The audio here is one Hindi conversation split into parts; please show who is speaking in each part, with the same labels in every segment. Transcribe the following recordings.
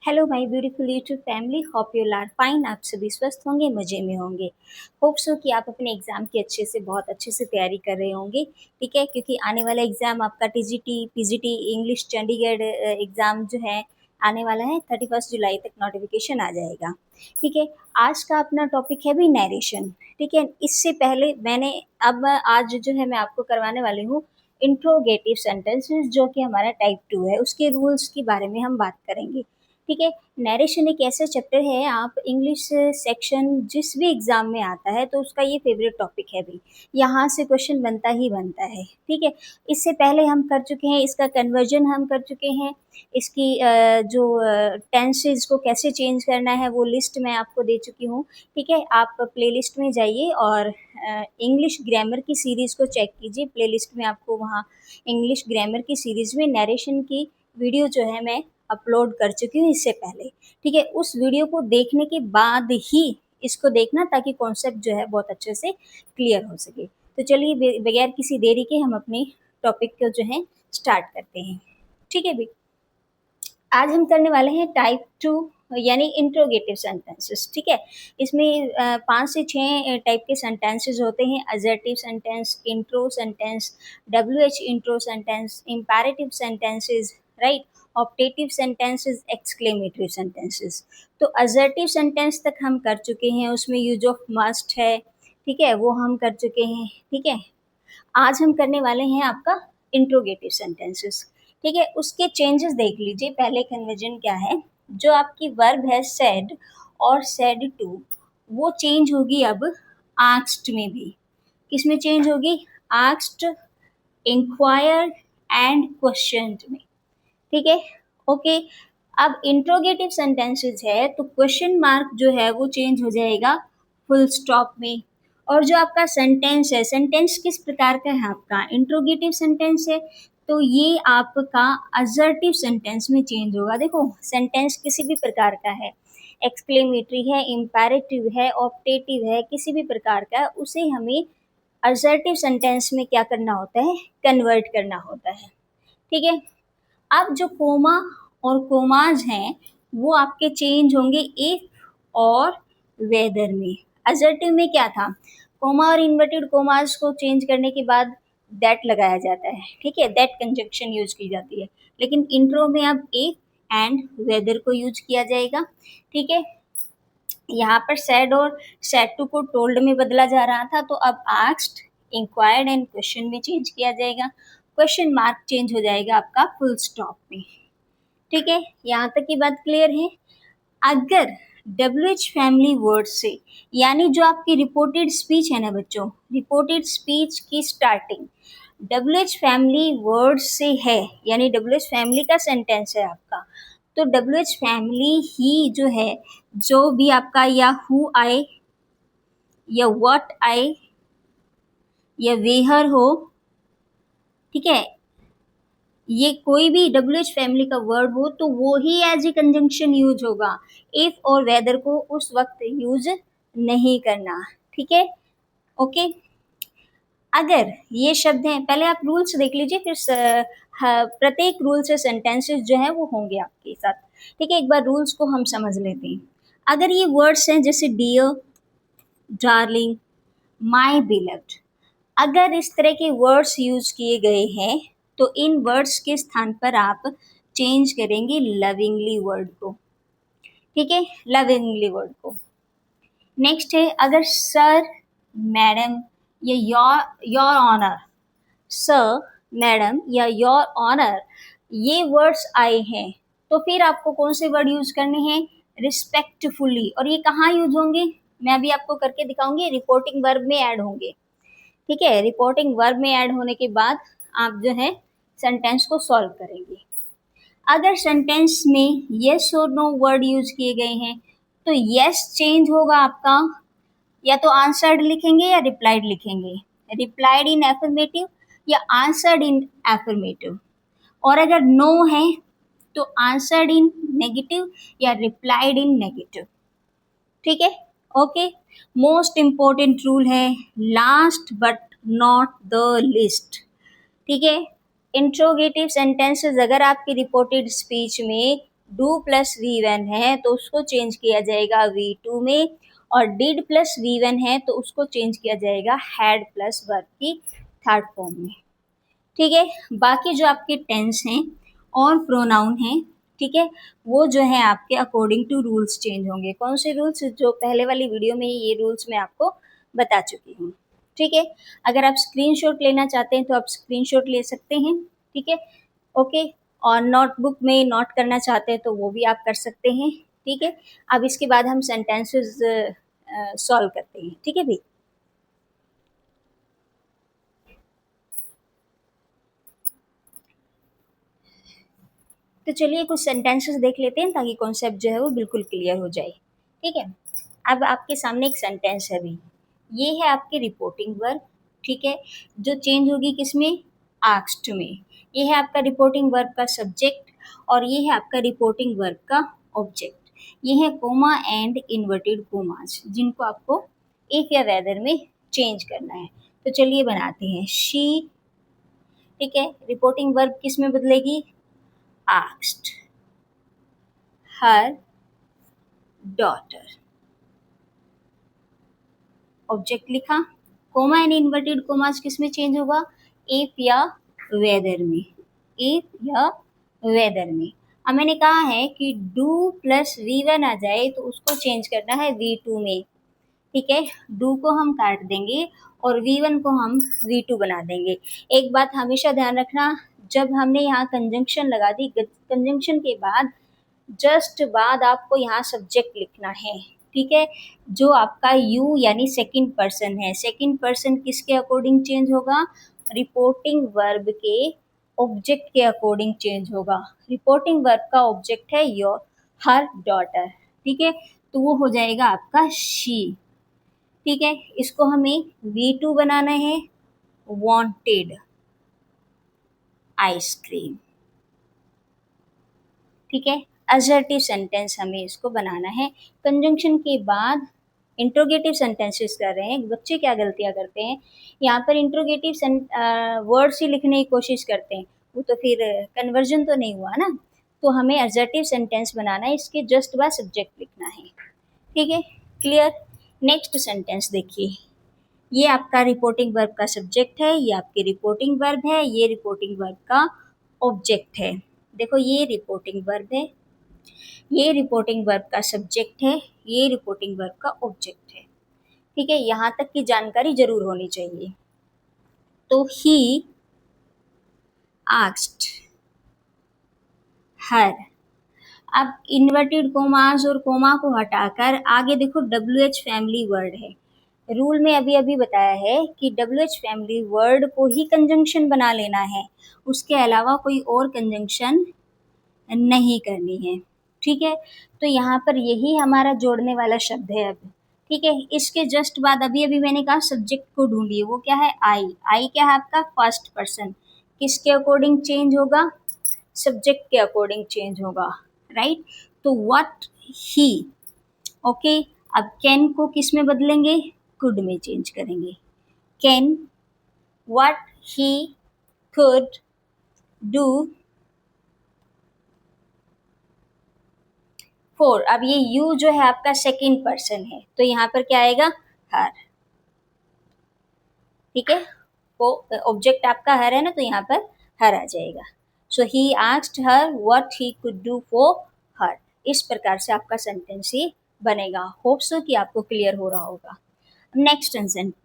Speaker 1: Hello my beautiful YouTube family, hope you are fine. आप सभी स्वस्थ होंगे, मज़े में होंगे। होप सो कि आप अपने एग्ज़ाम की बहुत अच्छे से तैयारी कर रहे होंगे। ठीक है, क्योंकि आने वाला एग्ज़ाम आपका TGT PGT English Chandigarh exam जो है आने वाला है। 31 जुलाई तक नोटिफिकेशन आ जाएगा। ठीक है, आज का अपना टॉपिक है भी नरेशन। ठीक है, इससे पहले आज जो है मैं आपको करवाने वाली हूँ इंट्रोगेटिव सेंटेंसेस, जो कि हमारा टाइप 2 है। उसके रूल्स के बारे में हम बात करेंगे। ठीक है, नरेशन एक ऐसा चैप्टर है, आप इंग्लिश सेक्शन जिस भी एग्जाम में आता है तो उसका ये फेवरेट टॉपिक है भी। यहाँ से क्वेश्चन बनता ही बनता है। ठीक है, इससे पहले हम कर चुके हैं, इसका कन्वर्जन हम कर चुके हैं। इसकी जो टेंसेस को कैसे चेंज करना है वो लिस्ट मैं आपको दे चुकी हूँ। ठीक है, आप प्लेलिस्ट में जाइए और इंग्लिश ग्रामर की सीरीज़ को चेक कीजिए। प्लेलिस्ट में आपको वहाँ इंग्लिश ग्रामर की सीरीज़ में नरेशन की वीडियो जो है मैं अपलोड कर चुकी हूँ इससे पहले। ठीक है, उस वीडियो को देखने के बाद ही इसको देखना, ताकि कॉन्सेप्ट जो है बहुत अच्छे से क्लियर हो सके। तो चलिए बगैर किसी देरी के हम अपने टॉपिक को जो है स्टार्ट करते हैं। ठीक है भी, आज हम करने वाले हैं टाइप 2 यानी इंट्रोगेटिव सेंटेंसेस। ठीक है, इसमें 5 से 6 टाइप के सेंटेंसेस होते हैं। Assertive sentence, intro sentence, WH intro sentence, imperative sentences, right, optative sentences, exclamatory sentences. तो असर्टिव सेंटेंस तक हम कर चुके हैं, उसमें यूज ऑफ मस्ट है। ठीक है, वो हम कर चुके हैं। ठीक है, आज हम करने वाले हैं आपका इंट्रोगेटिव सेंटेंसेस। ठीक है, उसके चेंजेस देख लीजिए। पहले कन्वर्जन क्या है, जो आपकी वर्ब है सेड और सेड टू, वो चेंज होगी अब आस्क्ड में भी। किस में चेंज होगी? आस्क्ड, इंक्वायर्ड एंड क्वेश्चन में। ठीक है, ओके। अब इंट्रोगेटिव सेंटेंसेस है तो क्वेश्चन मार्क जो है वो चेंज हो जाएगा फुल स्टॉप में। और जो आपका सेंटेंस है, सेंटेंस किस प्रकार का है आपका? इंट्रोगेटिव सेंटेंस है तो ये आपका असर्टिव सेंटेंस में चेंज होगा। देखो, सेंटेंस किसी भी प्रकार का है, एक्सक्लेमेटरी है, इंपैरेटिव है, ऑप्टेटिव है, किसी भी प्रकार का, उसे हमें असर्टिव सेंटेंस में क्या करना होता है? कन्वर्ट करना होता है। ठीक है, अब जो कोमा और कोमाज हैं वो आपके चेंज होंगे इफ और वेदर में। असर्टिव में क्या था? कोमा और इन्वर्टेड कोमाज को चेंज करने के बाद दैट लगाया जाता है। ठीक है, दैट कंजक्शन यूज की जाती है। लेकिन इंट्रो में अब इफ एंड वेदर को यूज किया जाएगा। ठीक है, यहाँ पर सैड और सैड टू को टोल्ड में बदला जा रहा था, तो अब आस्क्ड, इंक्वायर्ड एंड क्वेश्चन में चेंज किया जाएगा। क्वेश्चन मार्क चेंज हो जाएगा आपका फुल स्टॉप में। ठीक है, यहाँ तक की बात क्लियर है। अगर WH फैमिली वर्ड से, यानी जो आपकी रिपोर्टेड स्पीच है ना बच्चों, रिपोर्टेड स्पीच की स्टार्टिंग WH फैमिली वर्ड से है, यानी WH फैमिली का सेंटेंस है आपका, तो WH फैमिली ही जो है, जो भी आपका या हु आए या व्हाट आए या वेहर हो, ठीक है, ये कोई भी WH फैमिली का वर्ड हो तो वो ही एज ए कंजंक्शन यूज होगा। इफ और वेदर को उस वक्त यूज नहीं करना। ठीक है, ओके। अगर ये शब्द हैं, पहले आप रूल्स देख लीजिए, फिर प्रत्येक रूल से सेंटेंसेस जो है वो होंगे आपके साथ। ठीक है, एक बार रूल्स को हम समझ लेते हैं। अगर ये वर्ड्स हैं जैसे डियर, डार्लिंग, माई बिलव्ड, अगर इस तरह के वर्ड्स यूज किए गए हैं तो इन वर्ड्स के स्थान पर आप चेंज करेंगे लविंगली वर्ड को। ठीक है, लविंगली वर्ड को। नेक्स्ट है, अगर सर, मैडम या योर ऑनर, सर, मैडम या योर ऑनर ये वर्ड्स आए हैं तो फिर आपको कौन से वर्ड यूज करने हैं? रिस्पेक्टफुली। और ये कहाँ यूज होंगे? मैं अभी आपको करके दिखाऊंगी, रिपोर्टिंग वर्ब में ऐड होंगे। ठीक है, रिपोर्टिंग वर्ब में ऐड होने के बाद आप जो है सेंटेंस को सॉल्व करेंगे। अगर सेंटेंस में यस और नो वर्ड यूज किए गए हैं तो यस चेंज होगा आपका, या तो आंसर्ड लिखेंगे या रिप्लाइड लिखेंगे, रिप्लाइड इन एफर्मेटिव या आंसर्ड इन एफर्मेटिव। और अगर नो है तो आंसर्ड इन नेगेटिव या रिप्लाइड इन नेगेटिव। ठीक है, ओके। मोस्ट इम्पोर्टेंट रूल है, last but not the list. ठीक है, इंट्रोगेटिव सेंटेंसेस अगर आपकी रिपोर्टेड स्पीच में डू प्लस V1 है तो उसको चेंज किया जाएगा V2 में, और डिड प्लस V1 है तो उसको चेंज किया जाएगा हैड प्लस वर्ब की थर्ड फॉर्म में। ठीक है, बाकी जो आपके टेंस हैं और प्रोनाउन हैं, ठीक है, वो जो है आपके अकॉर्डिंग टू रूल्स चेंज होंगे। कौन से रूल्स? जो पहले वाली वीडियो में ये रूल्स मैं आपको बता चुकी हूँ। ठीक है, अगर आप स्क्रीनशॉट लेना चाहते हैं तो आप स्क्रीनशॉट ले सकते हैं। ठीक है, ओके, और नोटबुक में नोट करना चाहते हैं तो वो भी आप कर सकते हैं। ठीक है, अब इसके बाद हम सेंटेंसेस सॉल्व करते हैं। ठीक है भाई, तो चलिए कुछ सेंटेंसेस देख लेते हैं ताकि कॉन्सेप्ट जो है वो बिल्कुल क्लियर हो जाए। ठीक है, अब आपके सामने एक सेंटेंस है अभी, ये है आपकी रिपोर्टिंग वर्ब। ठीक है, जो चेंज होगी किसमें? आस्क्ड में। ये है आपका रिपोर्टिंग वर्ब का सब्जेक्ट और ये है आपका रिपोर्टिंग वर्ब का ऑब्जेक्ट। ये है कोमा एंड इन्वर्टेड कोमास जिनको आपको इफ या वेदर में चेंज करना है। तो चलिए बनाते हैं। शी, ठीक है, रिपोर्टिंग वर्ब किस में बदलेगी? आस्क्ड हर डॉटर, ऑब्जेक्ट लिखा। कोमा एंड इन्वर्टेड कोमास किस में चेंज होगा? इफ या वेदर में, इफ या वेदर में। अब मैंने कहा है कि डू प्लस V1 आ जाए तो उसको चेंज करना है V2 में। ठीक है, डू को हम काट देंगे और V1 को हम V2 बना देंगे। एक बात हमेशा ध्यान रखना, जब हमने यहाँ कंजंक्शन लगा दी, कंजंक्शन के बाद जस्ट बाद आपको यहाँ सब्जेक्ट लिखना है। ठीक है, जो आपका यू यानी सेकंड पर्सन है, सेकंड पर्सन किसके अकॉर्डिंग चेंज होगा? रिपोर्टिंग वर्ब के ऑब्जेक्ट के अकॉर्डिंग चेंज होगा। रिपोर्टिंग वर्ब का ऑब्जेक्ट है योर हर डॉटर। ठीक है, तो वो हो जाएगा आपका शी। ठीक है, इसको हमें V2 बनाना है, वांटेड आइसक्रीम। ठीक है, असर्टिव सेंटेंस हमें इसको बनाना है। कंजंक्शन के बाद इंट्रोगेटिव सेंटेंसेस कर रहे हैं। बच्चे क्या गलतियां करते हैं, यहाँ पर इंट्रोगेटिव वर्ड्स ही लिखने की कोशिश करते हैं, वो तो फिर कन्वर्जन तो नहीं हुआ ना। तो हमें असर्टिव सेंटेंस बनाना है, इसके जस्ट बाद सब्जेक्ट लिखना है। ठीक है, क्लियर। नेक्स्ट सेंटेंस देखिए, ये आपका रिपोर्टिंग वर्ब का सब्जेक्ट है, ये आपकी रिपोर्टिंग वर्ब है, ये रिपोर्टिंग वर्ब का ऑब्जेक्ट है। देखो ये रिपोर्टिंग वर्ब है, ये रिपोर्टिंग वर्ब का सब्जेक्ट है, ये रिपोर्टिंग वर्ब का ऑब्जेक्ट है। ठीक है, यहाँ तक की जानकारी जरूर होनी चाहिए। तो ही आस्क्ड हर। अब इन्वर्टेड कोमास और कोमा को हटाकर आगे देखो WH फैमिली वर्ड है। रूल में अभी अभी बताया है कि WH फैमिली वर्ड को ही कंजंक्शन बना लेना है, उसके अलावा कोई और कंजंक्शन नहीं करनी है। ठीक है, तो यहाँ पर यही हमारा जोड़ने वाला शब्द है अब। ठीक है, इसके जस्ट बाद अभी अभी मैंने कहा सब्जेक्ट को ढूंढिए, वो क्या है? आई। आई क्या है आपका? First person. किसके अकॉर्डिंग चेंज होगा? सब्जेक्ट के अकॉर्डिंग चेंज होगा, राइट। तो व्हाट ही, ओके। अब कैन को किस में बदलेंगे? कुड में चेंज करेंगे। Can what he could do four. अब ये यू जो है आपका सेकंड पर्सन है, तो यहाँ पर क्या आएगा? हर। ठीक है, वो ऑब्जेक्ट आपका हर है ना, तो यहाँ पर हर आ जाएगा। So he asked her what he could do for her. इस प्रकार से आपका सेंटेंस ही बनेगा। होप सो कि आपको क्लियर हो रहा होगा। नेक्स्ट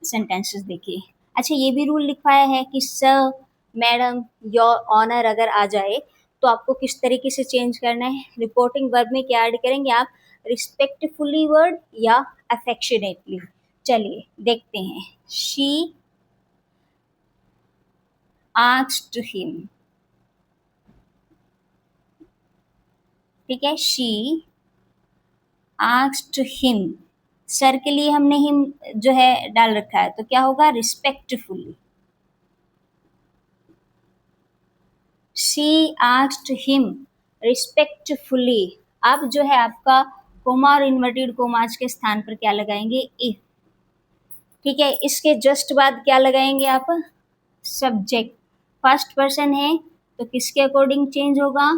Speaker 1: सेंटेंसेस देखिए। अच्छा, ये भी रूल लिखवाया है कि सर, मैडम, योर ऑनर अगर आ जाए तो आपको किस तरीके से चेंज करना है। रिपोर्टिंग वर्ब में क्या ऐड करेंगे आप? रिस्पेक्टफुली वर्ड या अफेक्शनेटली। चलिए देखते हैं। She asked him. ठीक है, शी आस्क्ड हिम। सर के लिए हमने हिम जो है डाल रखा है, तो क्या होगा? Respectfully. She asked him respectfully. अब जो है आपका कोमा और इन्वर्टेड कोमास के स्थान पर क्या लगाएंगे? इफ। ठीक है, इसके जस्ट बाद क्या लगाएंगे आप? सब्जेक्ट। फर्स्ट पर्सन है तो किसके अकॉर्डिंग चेंज होगा?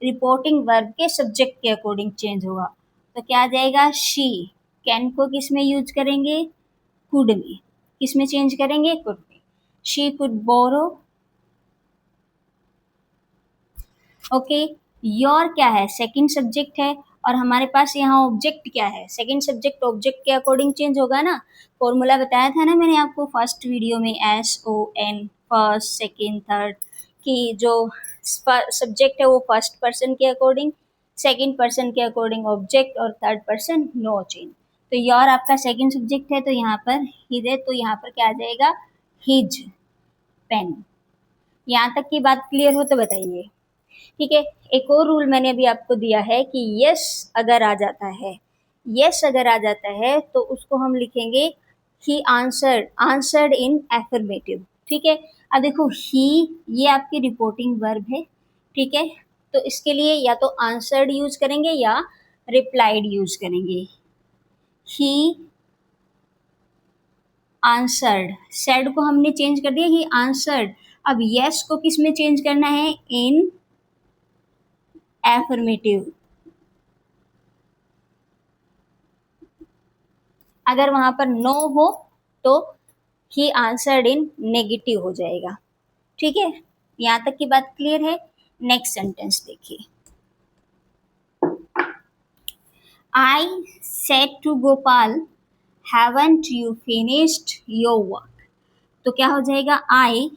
Speaker 1: रिपोर्टिंग वर्ब के सब्जेक्ट के अकॉर्डिंग चेंज होगा। तो क्या आ जाएगा, शी। कैन को किस में यूज करेंगे, कुड में। किस में चेंज करेंगे, कुड में। She could borrow. Okay, your क्या है, सेकंड सब्जेक्ट है, और हमारे पास यहाँ ऑब्जेक्ट क्या है, सेकंड सब्जेक्ट ऑब्जेक्ट के अकॉर्डिंग चेंज होगा ना। फॉर्मूला बताया था ना मैंने आपको फर्स्ट वीडियो में, SON, फर्स्ट सेकंड थर्ड, कि जो सब्जेक्ट है वो फर्स्ट पर्सन के अकॉर्डिंग, सेकंड पर्सन के अकॉर्डिंग ऑब्जेक्ट, और थर्ड पर्सन नो चेंज। तो योर आपका सेकंड सब्जेक्ट है, तो यहाँ पर हिज है, तो यहाँ पर क्या आ जाएगा, हिज पेन। यहाँ तक की बात क्लियर हो तो बताइए। ठीक है, एक और रूल मैंने अभी आपको दिया है कि यस अगर आ जाता है, यस अगर आ जाता है तो उसको हम लिखेंगे he answered, answered in affirmative. ठीक है, अब देखो ही, ये आपकी रिपोर्टिंग वर्ब है। ठीक है, तो इसके लिए या तो आंसर्ड यूज करेंगे या रिप्लाइड यूज करेंगे। ही आंसर्ड, सेड को हमने चेंज कर दिया, ही आंसर्ड। अब यस को किस में चेंज करना है, इन एफर्मेटिव। अगर वहां पर नो हो तो ही आंसर्ड इन नेगेटिव हो जाएगा। ठीक है, यहाँ तक की बात क्लियर है। नेक्स्ट सेंटेंस देखिए, I said to Gopal, haven't you finished your work. तो क्या हो जाएगा, आई।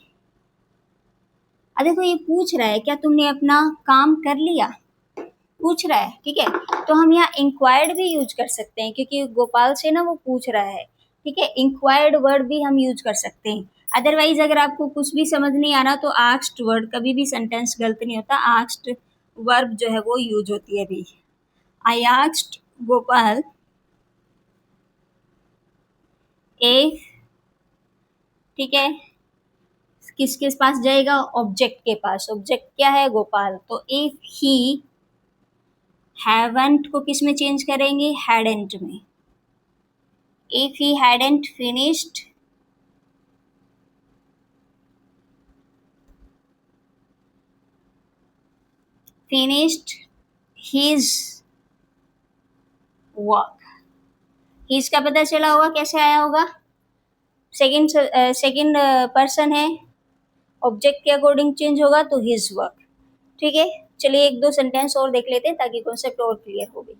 Speaker 1: अब देखो ये पूछ रहा है क्या तुमने अपना काम कर लिया, पूछ रहा है। ठीक है, तो हम यहाँ इंक्वायर्ड भी यूज कर सकते हैं, क्योंकि गोपाल से ना वो पूछ रहा है। ठीक है, इंक्वायर्ड वर्ड भी हम यूज कर सकते हैं। अदरवाइज अगर आपको कुछ भी समझ नहीं आ रहा तो आस्क्ड वर्ड, कभी भी सेंटेंस गलत नहीं होता, आस्क्ड वर्ब जो है वो यूज होती है अभी। आई आस्क्ड गोपाल ए। ठीक है, किसके पास जाएगा, ऑब्जेक्ट के पास। ऑब्जेक्ट क्या है, गोपाल। तो इफ ही, हैवंट को किस में चेंज करेंगे, हैडेंट में। If he hadn't finished finished his work। his का पता चला होगा कैसे आया होगा, सेकंड सेकंड पर्सन है, ऑब्जेक्ट के अकॉर्डिंग चेंज होगा तो his work। ठीक है, चलिए एक दो सेंटेंस और देख लेते हैं ताकि कॉन्सेप्ट और क्लियर हो गई।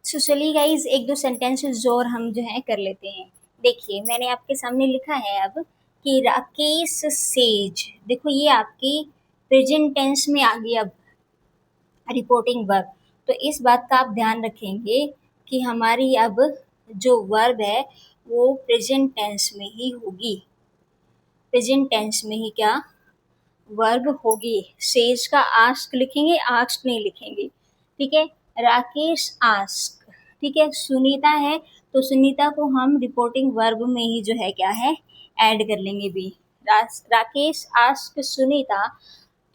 Speaker 1: सो चलिए गाइज एक दो सेंटेंसेस और हम जो है कर लेते हैं। देखिए मैंने आपके सामने लिखा है अब कि राकेश सेज, देखो ये आपकी प्रेजेंट टेंस में आ गई अब रिपोर्टिंग वर्ब। तो इस बात का आप ध्यान रखेंगे कि हमारी अब जो वर्ब है वो प्रेजेंट टेंस में ही होगी, प्रेजेंट टेंस में ही क्या वर्ब होगी। सेज का आस्क लिखेंगे, आस्क नहीं लिखेंगे। ठीक है, राकेश आस्क। ठीक है, सुनीता है तो सुनीता को हम रिपोर्टिंग वर्ब में ही जो है क्या है ऐड कर लेंगे भी। राकेश आस्क सुनीता।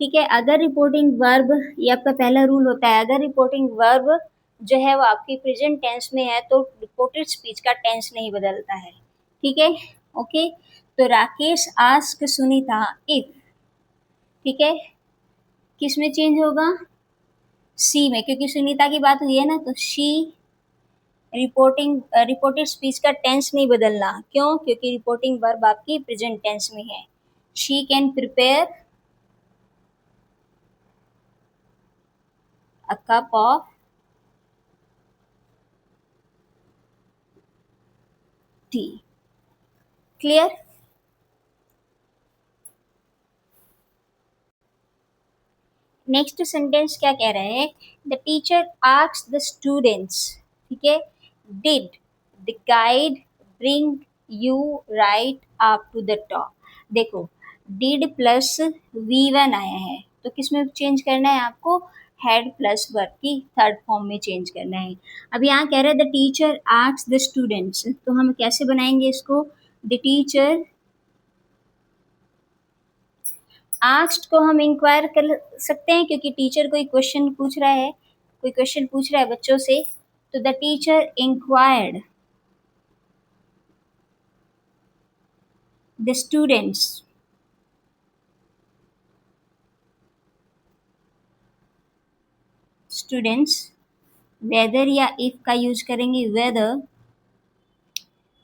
Speaker 1: ठीक है, अगर रिपोर्टिंग वर्ब, ये आपका पहला रूल होता है, अगर रिपोर्टिंग वर्ब जो है वो आपकी प्रेजेंट टेंस में है तो रिपोर्टेड स्पीच का टेंस नहीं बदलता है। ठीक है, ओके। तो राकेश आस्क सुनीता इफ, ठीक है, किस में चेंज होगा, सी में, क्योंकि सुनीता की बात हुई है ना, तो शी। रिपोर्टेड स्पीच का टेंस नहीं बदलना, क्यों, क्योंकि रिपोर्टिंग वर्ब आपकी प्रेजेंट टेंस में है। She can prepare a cup of tea. Clear. Next sentence क्या कह रहे हैं, the teacher asked the students, ठीक है, did the guide bring you right up to the top. देखो डिड प्लस V1 आया है तो किस में चेंज करना है आपको, हैड प्लस वर्ब की थर्ड फॉर्म में चेंज करना है। अब यहाँ कह रहे हैं the teacher asked the students, तो हम कैसे बनाएंगे इसको, द टीचर आस्क्ड को हम इंक्वायर कर सकते हैं क्योंकि टीचर कोई क्वेश्चन पूछ रहा है, कोई क्वेश्चन पूछ रहा है बच्चों से, तो the teacher inquired the students. Students, whether या इफ का यूज करेंगे, वेदर,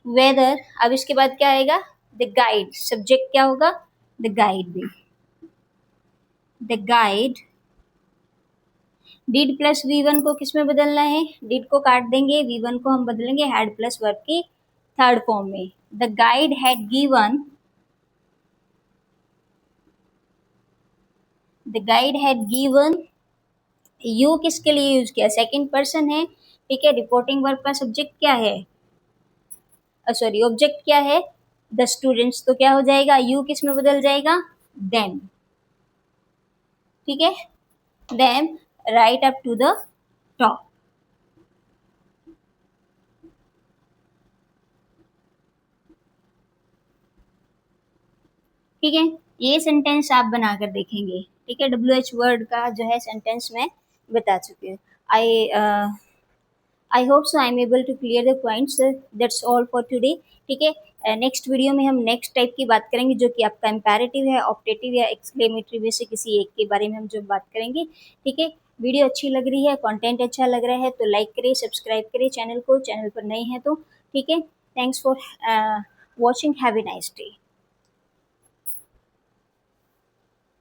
Speaker 1: वेदर। अब इसके बाद क्या आएगा, द गाइड, सब्जेक्ट क्या होगा, द गाइड भी, the guide. Did plus V1 को किस में बदलना है, डिड को काट देंगे, V1 को हम बदलेंगे हैड प्लस वर्ब की थर्ड फॉर्म में। The guide had given, the guide had given, you किसके लिए यूज किया, सेकंड पर्सन है, ठीक है। रिपोर्टिंग वर्ब का सब्जेक्ट क्या है, सॉरी ऑब्जेक्ट क्या है, द स्टूडेंट्स, तो क्या हो जाएगा, यू किस में बदल जाएगा, देम, ठीक है। Them right up to the top, ठीक है। ये सेंटेंस आप बनाकर देखेंगे, ठीक है। WH वर्ड का जो है सेंटेंस मैं बता चुकी हूँ। I I hope so I am able to clear the points, that's all for today, ठीक है। नेक्स्ट वीडियो में हम नेक्स्ट टाइप की बात करेंगे, जो कि आपका इम्पेरेटिव है, ऑप्टेटिव या एक्सक्लेमेटरी में से किसी एक के बारे में हम जो बात करेंगे, ठीक है। वीडियो अच्छी लग रही है, कंटेंट अच्छा लग रहा है तो लाइक करें, सब्सक्राइब करें चैनल को, चैनल पर नए हैं तो, ठीक है। Thanks for watching, have a nice day.